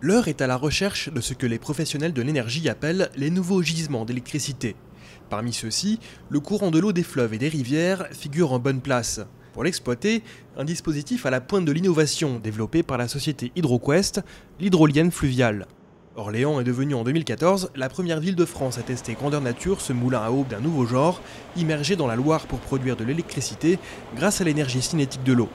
L'heure est à la recherche de ce que les professionnels de l'énergie appellent les nouveaux gisements d'électricité. Parmi ceux-ci, le courant de l'eau des fleuves et des rivières figure en bonne place. Pour l'exploiter, un dispositif à la pointe de l'innovation développé par la société HydroQuest, l'hydrolienne fluviale. Orléans est devenue en 2014 la première ville de France à tester grandeur nature ce moulin à eau d'un nouveau genre, immergé dans la Loire pour produire de l'électricité grâce à l'énergie cinétique de l'eau.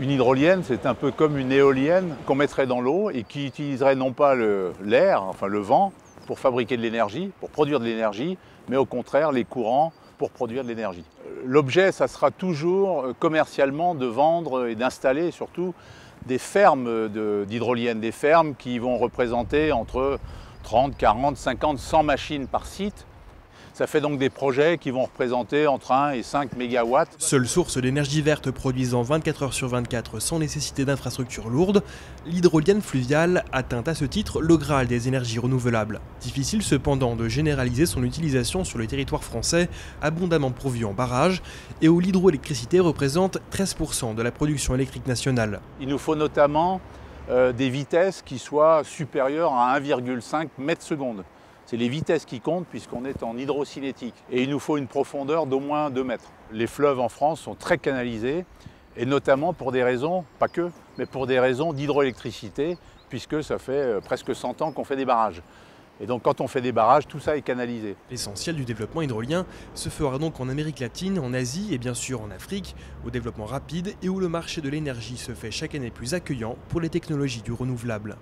Une hydrolienne, c'est un peu comme une éolienne qu'on mettrait dans l'eau et qui utiliserait non pas l'air, enfin le vent, pour fabriquer de l'énergie, pour produire de l'énergie, mais au contraire les courants pour produire de l'énergie. L'objet, ça sera toujours commercialement de vendre et d'installer surtout des fermes d'hydroliennes, des fermes qui vont représenter entre 30, 40, 50, 100 machines par site. Ça fait donc des projets qui vont représenter entre 1 et 5 mégawatts. Seule source d'énergie verte produisant 24 heures sur 24 sans nécessité d'infrastructures lourdes, l'hydrolienne fluviale atteint à ce titre le Graal des énergies renouvelables. Difficile cependant de généraliser son utilisation sur le territoire français, abondamment pourvu en barrages, et où l'hydroélectricité représente 13% de la production électrique nationale. Il nous faut notamment des vitesses qui soient supérieures à 1,5 m/s. C'est les vitesses qui comptent puisqu'on est en hydrocinétique. Et il nous faut une profondeur d'au moins 2 mètres. Les fleuves en France sont très canalisés, et notamment pour des raisons, pas que, mais pour des raisons d'hydroélectricité, puisque ça fait presque 100 ans qu'on fait des barrages. Et donc quand on fait des barrages, tout ça est canalisé. L'essentiel du développement hydrolien se fera donc en Amérique latine, en Asie et bien sûr en Afrique, au développement rapide et où le marché de l'énergie se fait chaque année plus accueillant pour les technologies du renouvelable.